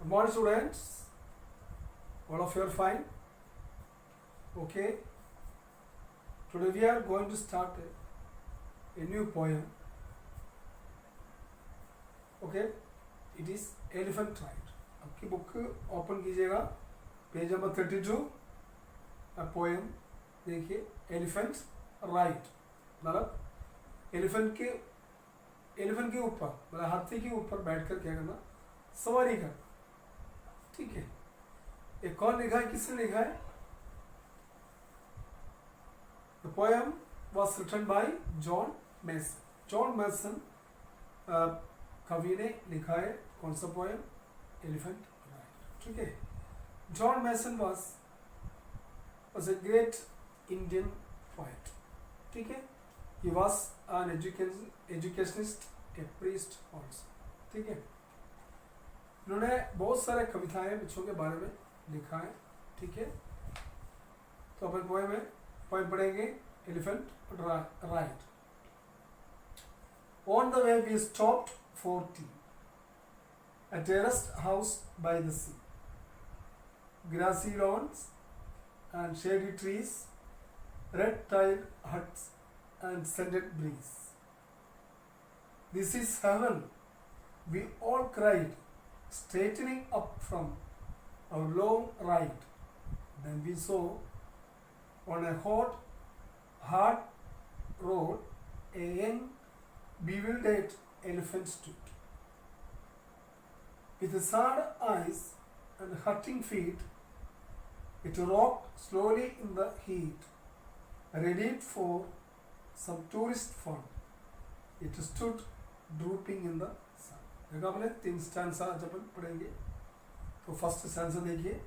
Good morning, students. All of you are fine. Okay. Today we are going to start a new poem. Okay. It is Elephant Ride. आपकी book open कीजिएगा, page number 32. Poem देखिए, elephant ride. मतलब elephant के ऊपर, मतलब हाथी के ऊपर बैठकर क्या करना, सवारी करना. ठीक है. ये कौन लिखा है, किसने लिखा है? The poem was written by John Mason. John Mason कवि ने लिखा है. कौन सा पोएम? Elephant ride. ठीक है. John Mason was a great Indian poet. ठीक है. He was an educationist, a priest also. ठीक है. उन्होंने बहुत सारे कविताएं बच्चों के बारे में लिखा है. ठीक है. तो अपन पोएम पढ़ेंगे, elephant ride. On the way we stopped for tea at a rest house by the sea. Grassy lawns and shady trees, red-tiled huts and scented breeze. This is heaven, we all cried, straightening up from our long ride. Then we saw on a hot, hard road a young, bewildered elephant stood. With sad eyes and hurting feet, it rocked slowly in the heat, readied for some tourist fun. It stood drooping in the sun. देखो आपने 3 stanza जब पढ़ेंगे तो first stanza देखिए.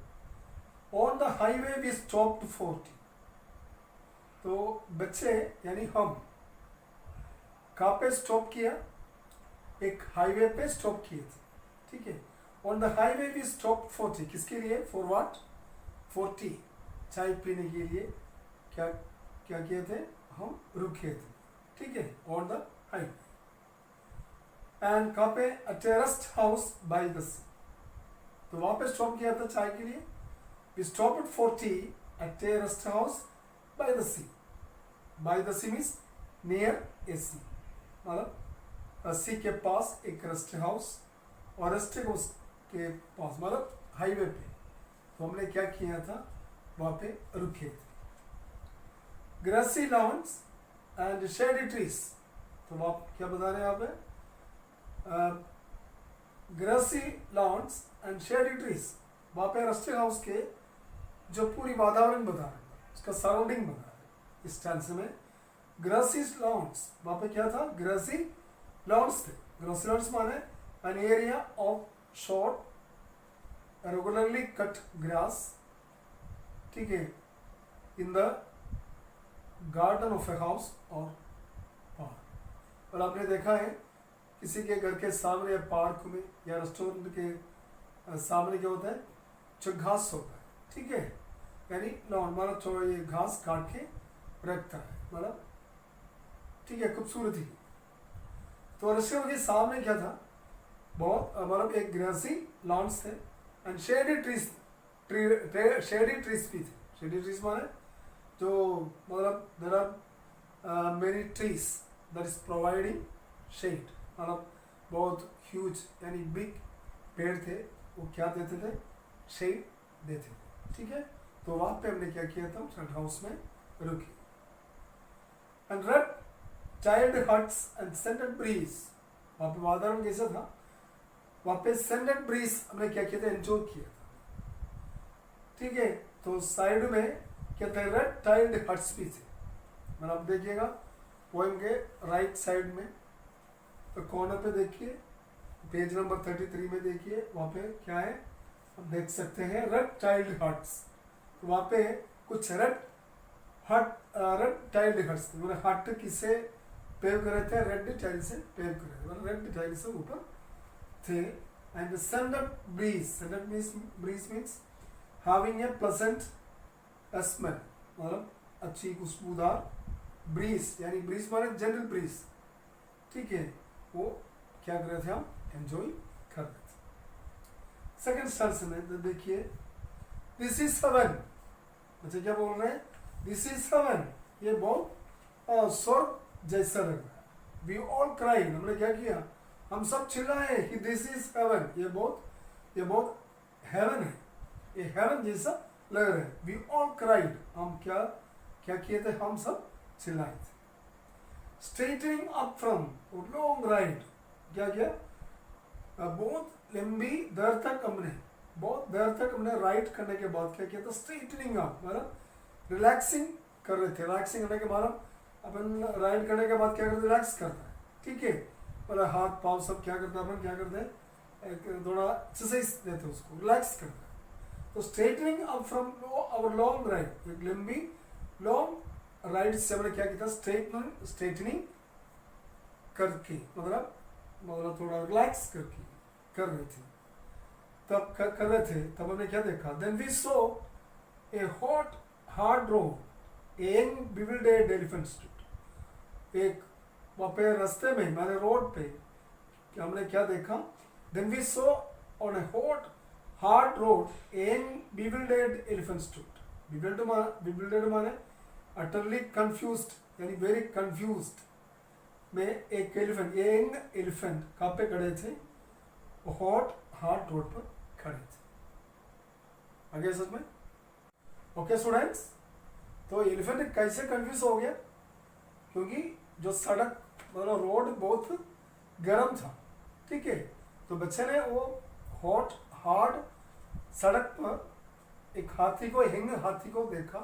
On the highway we stopped for tea. तो बच्चे यानी हम कहाँ पे स्टॉप किया? एक हाईवे पे स्टॉप किए थे. ठीक है. On the highway we stopped for tea. किसके लिए? For what? For tea. चाय पीने के लिए क्या किए थे? हम रुके थे. ठीक है. On the highway. And कहाँ पे? At a rest house by the sea. तो वहाँ पे स्टॉप किया था चाय के लिए. We stopped for tea at a rest house by the sea. By the sea means near a sea. मतलब सी के पास एक रेस्ट हाउस, और रेस्ट हाउस के पास मतलब हाईवे पे. तो हमने क्या किया था? वहाँ पे रुके थे. Grassy lawns and shady trees. तो आप क्या बता रहे हैं यहाँ पे? Grassy lawns and shady trees. वहाँ पे रेस्ट हाउस के जो पूरी वातावरण बता रहे हैं, उसका सराउंडिंग बता रहे हैं. इस स्टैंड में ग्रासी लॉन्स, वहाँ पे क्या था? ग्रासी लॉन्स थे. ग्रासी लॉन्स माने an area of short regularly cut grass. ठीक है. in the garden of a house or park. और आपने देखा है किसी के घर के सामने या पार्क में या रेस्टोरेंट के सामने क्या होता है? जो घास होता है. ठीक है. यानी लॉन मतलब जो ये घास काट के रखता है, मतलब ठीक है, खूबसूरती. तो रेस्टोरेंट के सामने क्या था? बहुत मतलब एक ग्रासी लॉन्स थे and shady trees. Shady trees भी थे. शेडी ट्रीज माने जो मतलब there are many trees that is providing shade. मतलब बहुत ह्यूज यानी बिग पेड़ थे, वो क्या देते थे? शेड देते थे. ठीक है. तो वहाँ पे हमने क्या किया था? रेस्ट हाउस में रुके. And red tiled huts and scented breeze. वहाँ पे वातावरण कैसा था? वहाँ पे सेंटेड ब्रीज हमने क्या किया था? एंजॉय किया था. ठीक है. तो साइड में क्या था? रेड टाइल्ड हट्स भी थे. मतलब आप देखिएगा पोएम के राइट साइड में तो कॉर्नर पे देखिए, पेज नंबर 33 में देखिए, वहाँ पे क्या है? आप देख सकते हैं रेड टाइल्ड हट्स. तो वहाँ पे कुछ रेड टाइल्ड हट्स थे. मतलब हट किसे पेव करे थे? रेड टाइल से पेव करे, मतलब रेड टाइल से ऊपर थे. And scented breeze. Scented breeze means having a pleasant smell, मतलब अच्छी खुशबूदार ब्रीज. यानी ब्रीज माने जनरल ब्रीज. ठीक है. वो क्या कर रहे थे? हम एंजॉय कर रहे थे. सेकंड स्टांस में तो देखिए, दिस इज हेवन, बच्चे क्या बोल रहे हैं, दिस इज हेवन, ये बहुत स्वर्ग जैसा लग रहा है। वी ऑल क्राइड, हमने क्या किया, हम सब चिल्लाए कि दिस इज हेवन, ये बहुत हेवन है, ये हेवन जैसा लग रहा है। वी ऑल क्राइड, हम क्या क्या किए थे, हम सब चिल्लाए थे। Straightening up from long ride, क्या किया, बहुत लंबी देर तक हमने राइड करने के बाद क्या किया था, स्ट्रेटनिंग अप मतलब रिलैक्सिंग कर रहे थे। रिलैक्सिंग करने के बाद अपन राइड करने के बाद क्या करते, रिलैक्स करता है, ठीक है, मतलब हाथ पाँव सब क्या करता है, अपन क्या करते हैं, एक थोड़ा एक्सरसाइज देते हैं, उसको रिलैक्स करते हैं। तो straightening up from our long ride, एक लंबी लॉन्ग राइड से हमने क्या किया, स्ट्रेटनिंग करके मतलब थोड़ा रिलैक्स करके कर रहे थे, तब कर रहे थे, तब हमने क्या देखा, then we saw a hot hard road, young bewildered elephant stood, एक वहाँ पे रास्ते में मैंने रोड पे हमने क्या देखा, then we saw on a hot hard road young bewildered elephant stood. Bewildered माने अटरली कंफ्यूज्ड यानी वेरी कंफ्यूज्ड में एक एलिफेंट, यंग एलिफेंट कहाँ पे खड़े थे, हॉट हार्ड रोड पर खड़े थे। आगे सच में ओके स्टूडेंट्स, तो एलिफेंट कैसे कंफ्यूज हो गया, क्योंकि जो सड़क मतलब रोड बहुत गर्म था, ठीक है, तो बच्चे ने वो हॉट हार्ड सड़क पर एक हाथी को, यंग हाथी को देखा,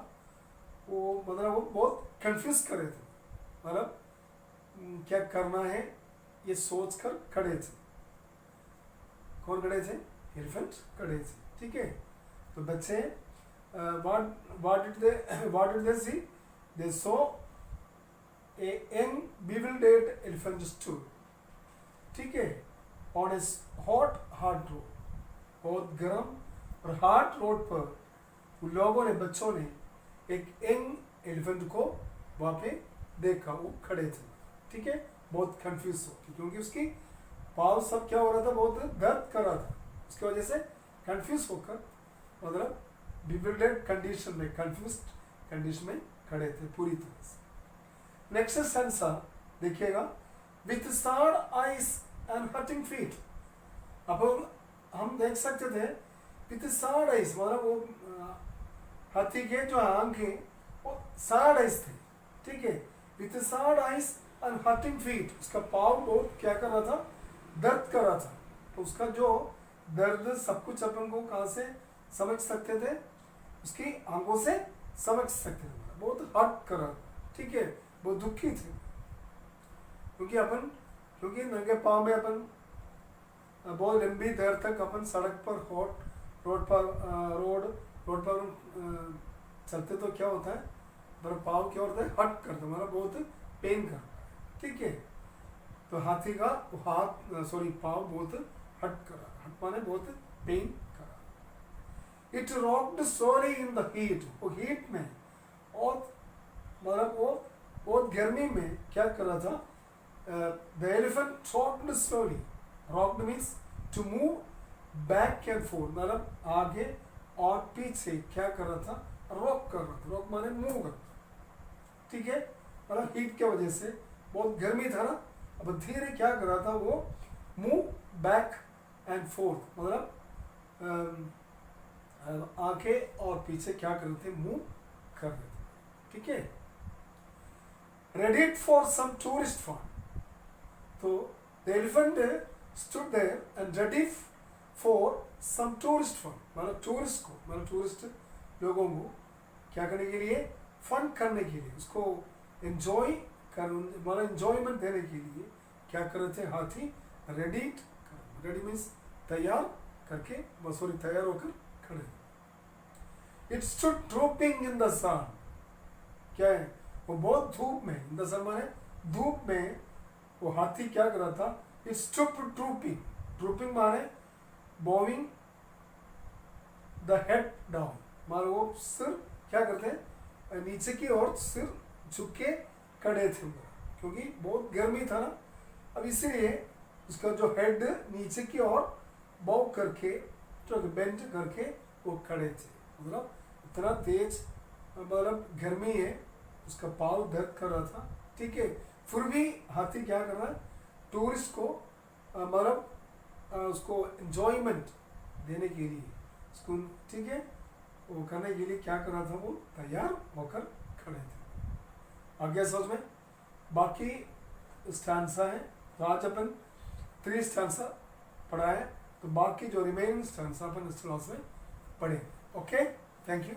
वो मतलब वो बहुत कंफ्यूज कर रहे थे, मतलब क्या करना है ये सोच कर खड़े थे। कौन खड़े थे, एलिफेंट खड़े थे, ठीक है। तो बच्चे what did they see, they saw a young bewildered elephant stood, ठीक है, on a hot hard road, बहुत गर्म और हार्ड रोड पर उन लोगों ने, बच्चों ने एक यंग एलिफेंट को वहाँ पे देखा, वो खड़े थे, ठीक है, बहुत कंफ्यूज हो, क्योंकि उसकी पाँव सब क्या हो रहा था, बहुत दर्द कर रहा था, उसकी वजह से कंफ्यूज होकर मतलब bewildered कंडीशन में, कंफ्यूज्ड कंडीशन में खड़े थे पूरी तरह से। नेक्स्ट सेंसा देखिएगा, with sad eyes and hurting feet, अब हम देख सकते थे विथ sad eyes मतलब वो हाथी के जो आंखें वो sad eyes थे, ठीक है, with sad eyes and hurting feet, उसका पाँव बहुत क्या कर रहा था, दर्द कर रहा था। तो उसका जो दर्द सब कुछ अपन को कहाँ से समझ सकते थे, उसकी आंखों से समझ सकते थे, बहुत हर्ट कर रहा, ठीक है, बहुत दुखी थे, क्योंकि नंगे पाँव में अपन बहुत लंबी देर तक अपन सड़क पर रोड पर चलते, तो क्या होता है, मेरा पाँव क्या होता है, हट करता, मतलब बहुत पेन करता है, ठीक है। तो हाथी का पाँव बहुत हट कर रहा, हट माने बहुत पेन कर रहा। It rocked slowly in the heat, वो हीट में और मतलब वो बहुत गर्मी में क्या कर रहा था, the elephant rocked slowly, rocked means to move back and forth, मतलब आगे और पीछे क्या कर रहा था, रॉक कर रहा था, रॉक माने मूव करता, ठीक है, मतलब हीट की वजह से बहुत गर्मी था ना, अब धीरे क्या कर रहा था, वो मूव बैक एंड फोर्थ, मतलब आगे और पीछे क्या कर रहे थे, मूव कर रहे थे, ठीक है। Ready for some tourist fun, तो the elephant stood there and ready for some tourist fun, मतलब टूरिस्ट लोगों को क्या करने के लिए, फन करने के लिए, उसको एंजॉय मतलब एंजॉयमेंट देने के लिए क्या कर रहे थे, हाथी रेडी मीन्स तैयार करके, तैयार होकर खड़े। It stood dropping in the sun, क्या है वो, बहुत धूप में, इन द सन माने धूप में वो हाथी क्या कर रहा था, इट स्टूड ड्रूपिंग माने बोविंग द हेड डाउन, माने वो सिर क्या करते हैं, नीचे की ओर सिर झुके खड़े थे, क्योंकि बहुत गर्मी था ना, अब इसीलिए उसका जो हेड नीचे की ओर बाव करके तो बेंड करके वो खड़े थे, मतलब इतना तेज मतलब गर्मी है, उसका पाँव दर्द कर रहा था, ठीक है। फिर भी हाथी क्या कर रहा है, टूरिस्ट को मतलब उसको एंजॉयमेंट देने के लिए उसको, ठीक है, वो करने के लिए क्या कर रहा था, वो तैयार होकर खड़े थे। आगे समझ में। बाकी स्टैंसा है, तो आज अपन 3 स्टैंसा पढ़ा है, तो बाकी जो रिमेनिंग स्टैंसा अपन इस क्लास में पढ़े। Okay, thank you.